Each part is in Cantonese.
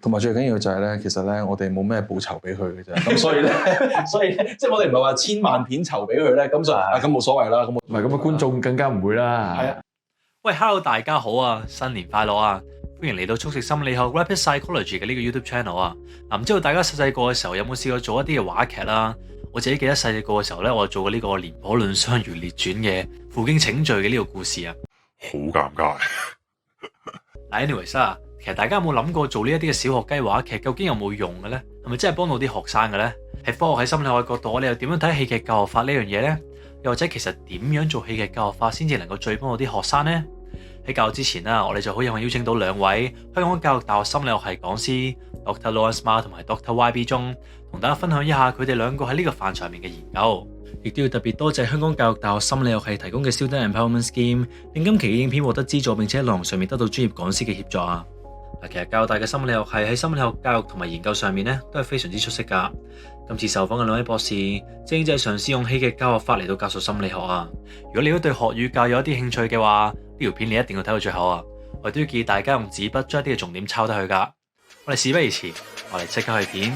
同埋最緊要就係咧，其實咧我哋冇咩報酬俾佢嘅啫，咁所以咧，即係我哋唔係話千萬片酬俾佢咧，咁就咁冇所謂啦，咁唔係咁嘅觀眾更加唔會啦。係啊，喂 ，Hello 大家好啊，新年快樂啊！歡迎嚟到速食心理學 Rapid Psychology 嘅呢個 YouTube channel 啊！嗱，唔知道大家細個嘅時候有冇試過做一啲嘅話劇啦？我自己記得細個嘅時候咧，我做過呢個《廉頗藺相如列傳》嘅負荊請罪嘅呢個故事啊，好尷尬。嗱，anyways 啊，其實大家有冇諗過做呢一啲嘅小學雞話劇究竟有冇用嘅咧？係咪真係幫到啲學生嘅咧？喺科學喺心理學嘅角度，我哋又點樣睇戲劇教學法呢樣嘢咧？又或者其實點樣做戲劇教學法先至能夠最幫到啲學生咧？喺教學之前啦，我哋就好有幸邀請到兩位香港教育大學心理學系講師 Dr. Lawrence Ma 同埋 Dr. YB 鐘，同大家分享一下佢哋兩個喺呢個範疇入面嘅研究。亦都要特別多謝香港教育大學心理學系提供嘅 Student Empowerment Scheme，令今期嘅影片獲得資助，並且喺內容上面得到專業講師嘅協助啊！嗱，其實教大嘅心理學系喺心理學教育同埋研究上面咧，都係非常之出色噶。今次受訪嘅兩位博士，正就係嘗試用戲劇教學法嚟到教授心理學啊！如果你都對學與教有一啲興趣嘅話，呢條片你一定要睇到最後啊！我亦都要建議大家用紙筆將一啲嘅重點抄低去噶。我哋事不宜遲，我哋即刻去片。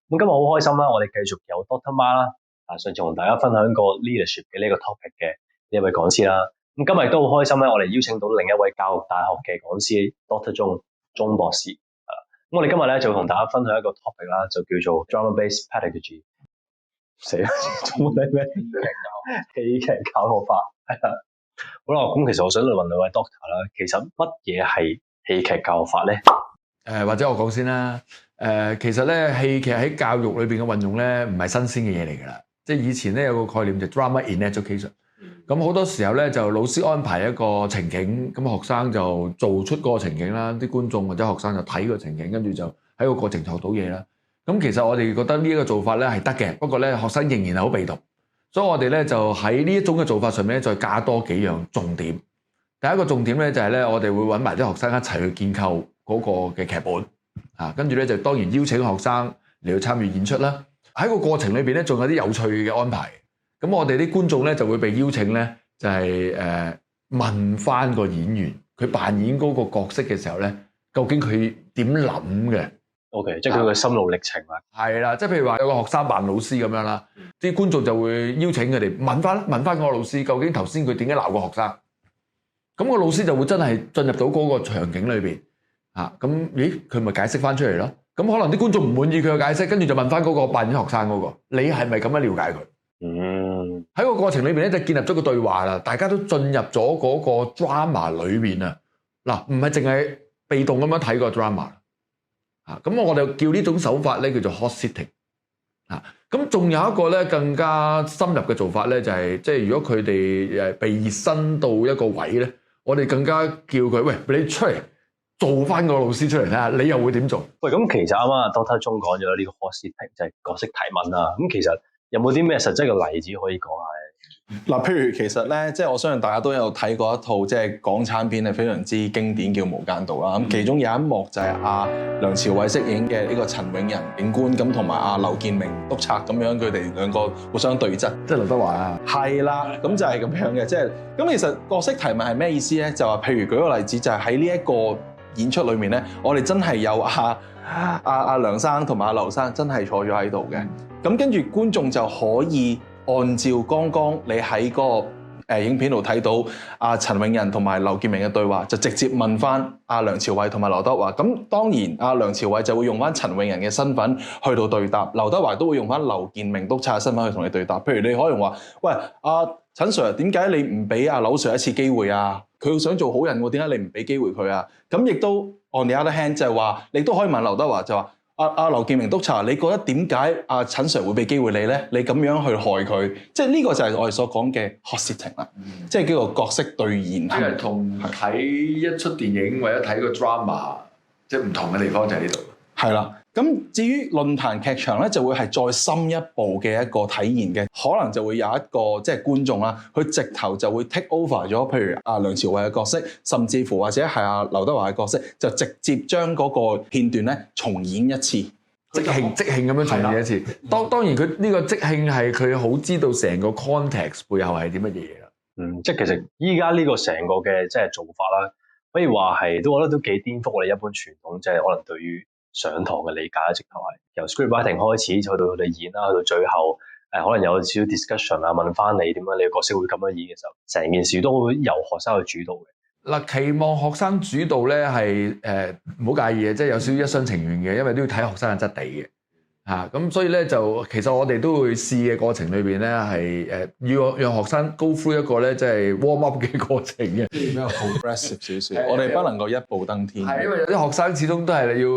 咁今日好開心啦！我哋繼續有 Dr. Ma 啦，上次同大家分享過 leadership 嘅呢個 topic 嘅呢一位講師啦。咁今日都好開心咧，我哋邀請到另一位教育大學嘅講師 Dr. 鐘博士。咁我哋今日咧就會同大家分享一個 topic 啦，就叫做 drama-based pedagogy。死啦！中文係咩？戲劇教學法。好啦，咁其實我想嚟問兩位 Doctor 啦，其實乜嘢係戲劇教學法咧？或者我講先啦。其實咧戲劇喺教育裏邊嘅運用咧，唔係新鮮嘅嘢嚟㗎啦。即係以前咧有個概念就 drama in education。咁好多時候咧就老師安排一個情景，咁學生就做出個情景啦，啲觀眾或者學生就睇個情景，跟住就喺個過程學到嘢啦。咁其實我哋覺得呢一個做法咧係得嘅，不過咧學生仍然係好被動，所以我哋咧就喺呢一種嘅做法上面咧再加多幾樣重點。第一個重點咧就係咧我哋會揾埋啲學生一齊去建構嗰個嘅劇本。跟住咧就當然邀請學生嚟到參與演出啦。喺個過程裏邊咧，仲有啲有趣嘅安排。咁我哋啲觀眾咧就會被邀請咧，就係問翻個演員，佢扮演嗰個角色嘅時候咧，究竟佢點諗嘅 ？OK， 即係佢嘅心路歷程啦。係啦，即係譬如話有個學生扮老師咁樣啦，啲觀眾就會邀請佢哋問翻個老師，究竟頭先佢點解鬧個學生？咁個老師就會真係進入到嗰個場景裏邊。咁咦佢咪解釋翻出嚟咯？咁可能啲觀眾唔滿意佢嘅解釋，跟住就問翻嗰個扮演學生嗰個，你係咪咁樣了解佢？喺個過程裏邊咧就建立咗個對話啦，大家都進入咗嗰個 drama 裏邊啊。嗱，唔係淨係被動咁樣睇個 drama。咁我哋叫呢種手法咧叫做 hot sitting。咁仲有一個咧更加深入嘅做法咧，就係即係如果佢哋被熱身到一個位咧，我哋更加叫佢喂，你出嚟。做翻個老師出嚟睇下，你又會點做？喂，咁其實啱啱 Dr. 鐘講咗呢個 hot sitting，就係角色提問啦。咁其實有冇啲咩實際嘅例子可以講下咧？嗱，譬如其實咧，即係我相信大家都有睇過一套即係港產片係非常之經典，叫《無間道》啦。咁其中有一幕就係梁朝偉飾演嘅呢個陳永仁警官，咁同埋劉建明督察咁樣，佢哋兩個互相對質。即係劉德華啊？係啦，咁就係咁樣嘅。即係咁，其實角色提問係咩意思咧？就話譬如舉個例子，就係喺呢一個演出裏面咧，我哋真係有梁生同埋阿劉生真係坐咗喺度嘅。咁跟住觀眾就可以按照剛剛你喺嗰個影片度睇到陳永仁同埋劉建明嘅對話，就直接問翻梁朝偉同埋劉德華。咁當然梁朝偉就會用翻陳永仁嘅身份去到對答，劉德華都會用翻劉建明督察嘅身份去同你對答。譬如你可能話：喂，陳 Sir， 點解你唔俾劉 Sir 一次機會啊？佢想做好人喎，點解你唔俾機會佢啊？咁亦都 on the other hand 就係話，你都可以問劉德華，就話劉建明督察，你覺得點解陳 Sir 會俾機會你咧？你咁樣去害佢，即係呢個就係我哋所講嘅 hot sitting 啦，即係叫做角色對言。即係同睇一出電影或者睇個 drama，即係唔同嘅地方就喺呢度。係啦。咁至於論壇劇場咧，就會係再深一步嘅一個體驗嘅，可能就會有一個即係觀眾啦，佢直頭就會 take over 咗，譬如梁朝偉嘅角色，甚至乎或者係劉德華嘅角色，就直接將嗰個片段咧重演一次。即興咁樣重現一次。當然佢呢個即興係佢好知道成個 context 背後係啲乜嘢啦。即係其實依家呢個成個嘅即係做法啦，可以話係我覺得都幾顛覆我哋一般傳統即係可能對於上堂嘅理解啦，直頭係由 script writing 開始，去到佢哋演啦，去到最後可能有少少 discussion 啊，問翻你點解你個角色會咁樣演嘅時候，成件事都會由學生去主導嘅。嗱，期望學生主導咧係唔好介意嘅，即係有少少一廂情願嘅，因為都要睇學生嘅質地嘅嚇。咁所以咧就其實我哋都會試嘅過程裏邊咧係要讓學生 go through 一個咧即係 warm up 嘅過程嘅，比較 progressive 少少。我哋不能夠一步登天。係因為有啲學生始終都係你要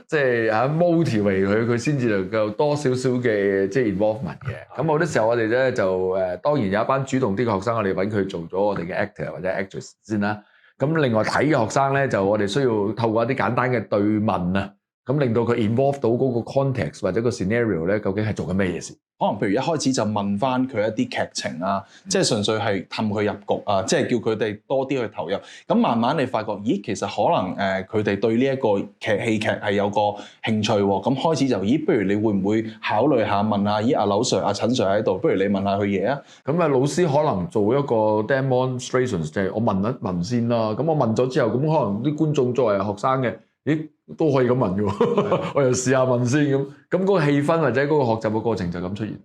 即係motivate佢先至能夠多少少嘅即係 involvement 嘅。咁好多時候我哋咧就當然有一班主動啲嘅學生，我哋揾佢做咗我哋嘅 actor 或者 actress 先啦。咁另外睇嘅學生咧，就我哋需要透過一啲簡單嘅對問啊，咁令到佢 involve 到嗰個 context 或者個 scenario 咧，究竟係做緊咩嘢事？可能譬如一開始就問翻佢一啲劇情啊，即係純粹係氹佢入局啊，即係叫佢哋多啲去投入。咁慢慢你發覺，咦，其實可能佢哋對呢一個戲劇係有個興趣喎。咁開始就，咦，不如你會唔會考慮下問下，咦，阿劉 Sir、阿陳 Sir 喺度，不如你問下佢嘢啊？咁老師可能做一個 demonstrations，即係我問一問先啦。咁我問咗之後，咁可能啲觀眾作為學生嘅，咦，都可以咁問嘅喎，我又試下問先咁，嗰個氣氛或者嗰個學習嘅過程就咁出現。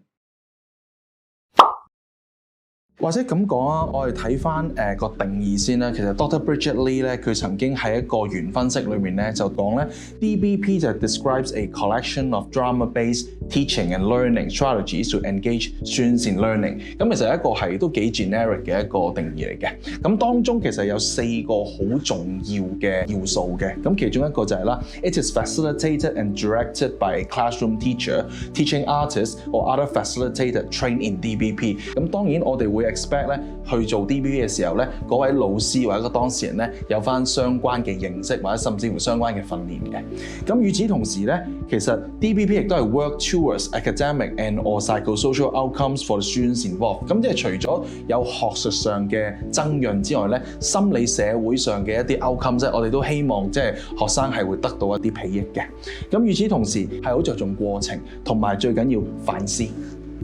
或者咁講啊，我哋睇翻個定義先啦。其實 Dr. Bridget Lee 咧，佢曾經喺一個原分析裏面咧就講咧 ，DBP 就 describes a collection of drama-based teaching and learning strategies to engage students in learning。咁其實一個係都幾 generic 嘅一個定義嚟嘅。咁當中其實有4個好重要嘅要素嘅。咁其中一個就係啦 ，it is facilitated and directed by a classroom teacher, teaching artists or other facilitator trained in DBP。咁當然我哋會expect 咧去做 DBP 嘅時候咧，嗰位老師或者個當事人咧有翻相關嘅認識或者甚至乎相關嘅訓練嘅。咁與此同時咧，其實 DBP 亦都係 work towards academic and or psychosocial outcomes for the students involved。咁即係除咗有學術上嘅增潤之外咧，心理社會上嘅一啲 outcome 即係我哋都希望即係學生係會得到一啲裨益嘅。咁與此同時係好着重過程，同埋最緊要反思。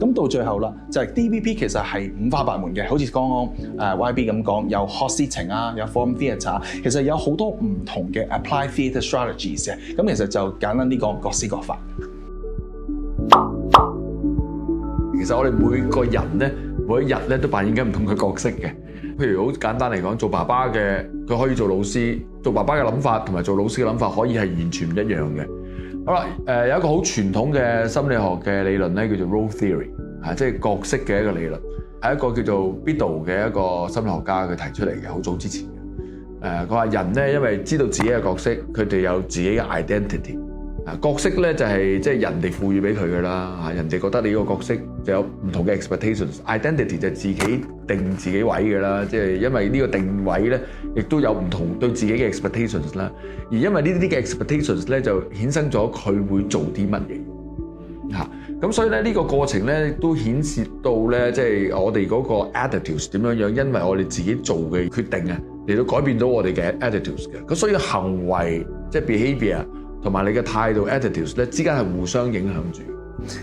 咁到最後啦，就係 DBP 其實係五花八門嘅，好似剛剛YB 咁講，有 hot sitting 啊，有 forum theatre，其實有好多唔同嘅 applied theatre strategies 嘅。咁其實就簡單啲講，各施各法。其實我哋每個人咧，每一日咧都扮演緊唔同嘅角色嘅。譬如好簡單嚟講，做爸爸嘅佢可以做老師，做爸爸嘅諗法同埋做老師嘅諗法可以係完全唔一樣嘅。好啦，有一個好傳統嘅心理學嘅理論咧，叫做 role theory， 即係角色嘅一個理論，係一個叫做 Biddle 嘅一個心理學家佢提出嚟嘅，好早之前嘅。佢話人咧，因為知道自己嘅角色，佢哋有自己嘅 identity。角色咧就係即係人哋賦予俾佢㗎啦，人哋覺得你呢個角色就有唔同嘅 expectations，identity 就自己定自己位㗎啦，即係因為呢個定位咧，亦都有唔同對自己嘅 expectations 啦，而因為呢啲嘅 expectations 咧就衍生咗佢會做啲乜嘢嚇，咁所以咧呢個過程咧都顯示到咧即係我哋嗰個 attitudes 點樣樣，因為我哋自己做嘅決定啊嚟到改變到我哋嘅 attitudes 嘅，咁所以行為即係 behaviour。同埋你嘅態度 attitudes 咧之間係互相影響住。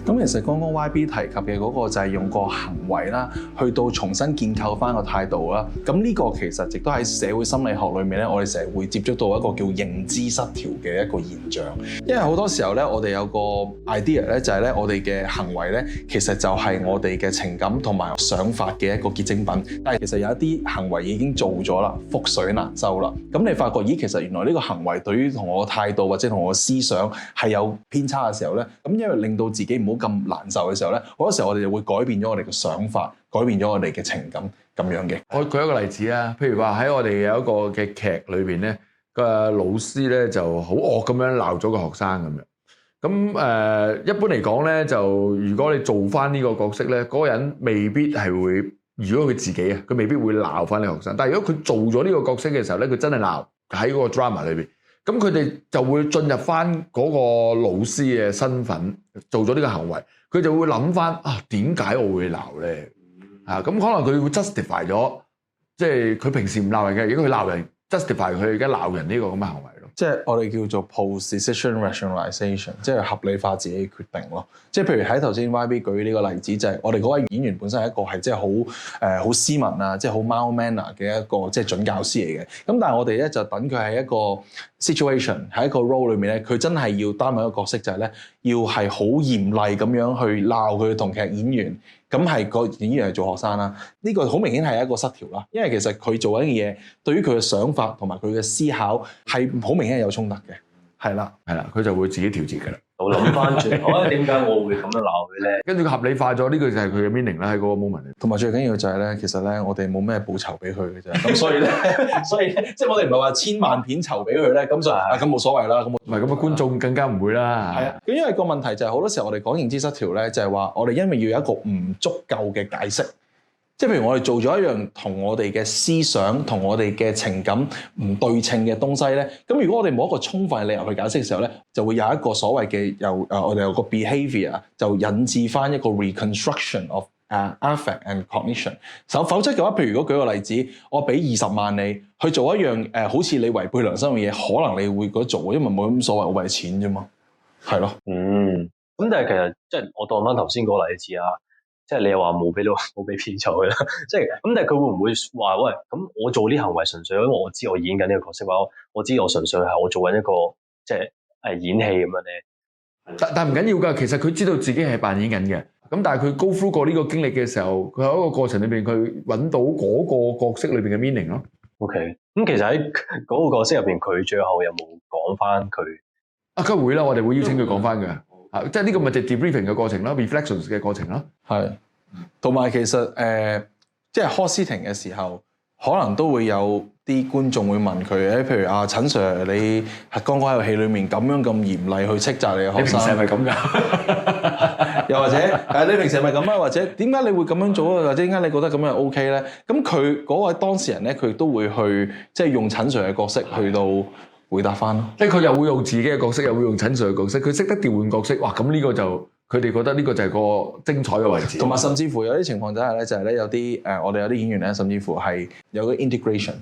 咁其實剛剛 YB 提及嘅嗰個就係用個行為啦，去到重新建構翻個態度啦。咁呢個其實亦都喺社會心理學裏面咧，我哋成日會接觸到一個叫認知失調嘅一個現象。因為好多時候咧，我哋有個 idea 咧，就係咧我哋嘅行為咧，其實就係我哋嘅情感同埋想法嘅一個結晶品。但係其實有一啲行為已經做咗啦，覆水難收啦。咁你發覺，咦，其實原來呢個行為對於同我嘅態度或者同我嘅思想係有偏差嘅時候咧，咁因為令到自己唔好咁難受嘅時候咧，好多時候我哋就會改變咗我哋嘅想法，改變咗我哋嘅情感咁樣嘅。我舉一個例子啊，譬如話喺我哋有一個嘅劇裏邊咧，個老師咧就好惡咁樣鬧咗個學生咁樣。咁一般嚟講咧，就如果你做翻呢個角色咧，嗰個人未必係會，如果佢自己啊，佢未必會鬧翻呢個學生。但係如果佢做咗呢個角色嘅時候咧，佢真係鬧喺嗰個 drama 裏邊。咁佢哋就會進入翻嗰個老師嘅身份，做咗呢個行為，佢就會諗翻啊，點解我會鬧咧？咁可能佢會 justify 咗，即係佢平時唔鬧人嘅，如果佢鬧人 justify 佢而家鬧人呢個咁嘅行為咯。即係我哋叫做 post-decision rationalization，即係合理化自己嘅決定咯。即係譬如喺頭先 YB 舉呢個例子，就係我哋嗰位演員本身係一個係即係好斯文啊，即係好 mild manner 嘅一個即係準教師嚟嘅。咁但係我哋咧就等佢喺一個 situation 喺一個 role 裏面咧，佢真係要擔任一個角色，就係咧要係好嚴厲咁樣去鬧佢嘅同劇演員。咁係個演員係做學生啦，呢個好明顯係一個失調啦。因為其實佢做緊嘅嘢，對於佢嘅想法同埋佢嘅思考係好明顯係有衝突嘅。係啦，佢就會自己調節㗎啦。我諗翻轉頭，點解我會咁樣鬧佢咧？跟住佢合理化咗，呢個就係佢嘅 meaning 啦，喺嗰個 moment。同埋最緊要就係咧，其實咧我哋冇咩報酬俾佢嘅啫。咁所以咧，即係我哋唔係話千萬片酬俾佢咧，咁就咁冇所謂啦。咁唔係咁啊，觀眾更加唔會啦。係啊，咁因為個問題就係好多時候我哋講認知失調咧，就係話我哋因為要有一個唔足夠嘅解釋。即係譬如我哋做咗一樣同我哋嘅思想同我哋嘅情感唔對稱嘅東西咧，咁如果我哋冇一個充分嘅理由去解釋嘅時候咧，就會有一個所謂嘅我哋有個 behaviour 就引致翻一個 reconstruction of affect and cognition。否則嘅話，譬如如果舉個例子，我俾20萬你去做一樣好似你違背良心嘅嘢，可能你會覺得做，因為冇咁所謂，我為錢啫嘛，係咯。咁但係其實即係我當翻頭先嗰個例子啊。即係你又話冇俾片酬佢啦，即係咁，但係佢會唔會話喂？咁我做呢行為純粹因為我知我演緊呢個角色，或者我知我純粹係我做緊一個即係演戲咁樣咧。但唔緊要㗎，其實佢知道自己係扮演緊嘅。咁但係佢 go through 過呢個經歷嘅時候，佢喺一個過程裏邊，佢揾到嗰個角色裏邊嘅 meaning 咯。OK，咁其實喺嗰個角色入邊，佢最後有冇講翻佢？梗會啦，我哋會邀請佢講翻嘅。即係呢個咪就 debriefing 嘅過程啦 ，reflections 嘅過程啦。係，同埋其實即係 hot sitting 嘅時候，可能都會有啲觀眾會問佢譬如陳 Sir， 你係剛剛喺個戲裏面咁樣咁嚴厲去斥責你嘅學生，你平時係咪咁㗎？又或者你平時係咪咁啊？或者點解你會咁樣做啊？或者點解你覺得咁樣 OK 咧？咁佢嗰位當事人咧，佢都會去即係用陳 Sir 嘅角色去到回答翻咯，即係佢又會用自己嘅角色，又會用陳 Sir 嘅角色，佢識得調換角色，哇！咁呢個就佢哋覺得呢個就係個精彩嘅位置。同埋甚至乎有啲情況底下咧，就係咧有啲我哋有啲演員咧，甚至乎係有個 integration，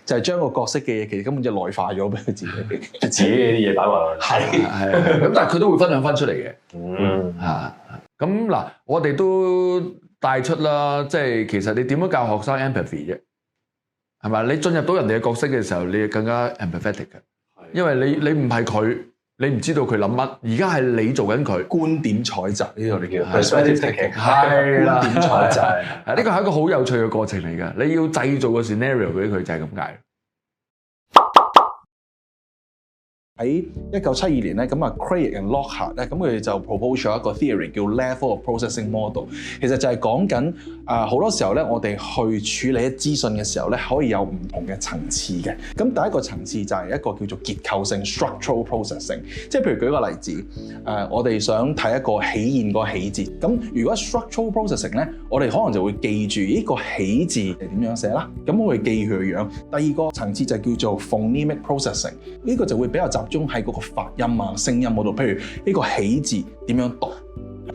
就係將個角色嘅嘢其實根本就內化咗俾佢自己，自己啲嘢擺埋。係咁，但係佢都會分享翻出嚟嘅。咁嗱，我哋都帶出啦，即係其實你點樣教學生 empathy 啫？係咪？你進入到人哋嘅角色嘅時候，你更加 empathetic 嘅。因為你唔係佢，你唔知道佢諗乜，而家係你做緊佢。觀點採集呢度你叫 perspective taking， 係啦，觀點採集，呢個係一個好有趣嘅過程嚟㗎。你要製造個 scenario 俾佢就係咁解。喺1972年咧，咁啊 Craig and Lockhart 咧，咁佢哋就 propose 咗一個 theory 叫 level of processing model。其實就係講緊好多時候咧，我哋去處理一資訊嘅時候咧，可以有唔同嘅層次嘅。咁第一個層次就係一個叫做結構性 structural processing，即係譬如舉個例子，我哋想睇一個喜宴個喜字。咁如果 structural processing 咧，我哋可能就會記住呢個喜字係點樣寫啦。咁我會記佢嘅樣。第二個層次就叫做 phonemic processing，呢個就會比較集中喺嗰個發音啊、聲音嗰度，譬如呢個喜字點樣讀。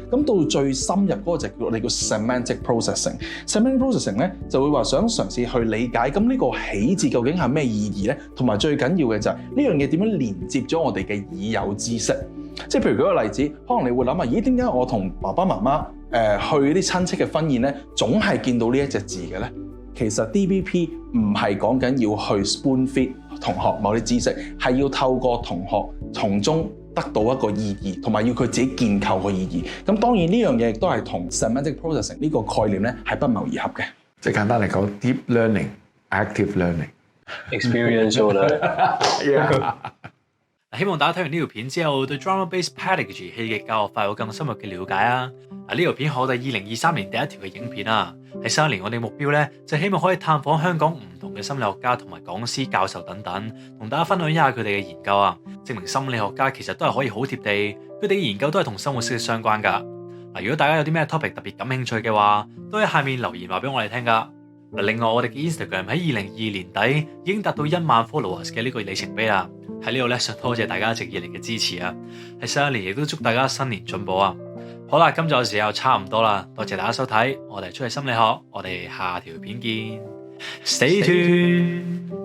咁到最深入嗰個就我哋叫 semantic processing。semantic processing 咧就會話想嘗試去理解咁呢個喜字究竟係咩意義咧，同埋最緊要嘅就係呢樣嘢點樣連接咗我哋嘅已有知識。即係譬如舉個例子，可能你會諗下，咦，點解我同爸爸媽媽去啲親戚嘅婚宴咧，總係見到呢一隻字嘅咧？其實 DBP 唔係講緊要去 spoon feed 同學某啲知識，係要透過同學從中得到一個意義，同埋要佢自己建構個意義。咁當然呢樣嘢亦都係同 semantic processing 呢個概念咧係不謀而合嘅。即係簡單嚟講 ，deep learning、active learning、experiential learning。希望大家睇完呢條片之後，對 drama-based pedagogy 戲劇教學法有更深入嘅了解啊！呢條片係我哋2023年第一條嘅影片啊！喺新一年我哋目標咧就希望可以探訪香港唔同嘅心理學家同埋講師、教授等等，同大家分享一下佢哋嘅研究啊！證明心理學家其實都係可以好貼地，佢哋嘅研究都係同生活息息相關㗎。如果大家有啲咩 topic 特別感興趣嘅話，都喺下面留言話俾我哋聽㗎。另外我哋嘅 Instagram 喺2022年底已經達到1萬 followers 嘅呢個里程碑啦。喺呢度咧，想多謝大家一直以嚟嘅支持啊！喺新一年亦都祝大家新年進步啊！好啦，今集嘅時候差唔多啦，多謝大家收睇，我哋出去心理學，我哋下條片見 ，Stay tuned。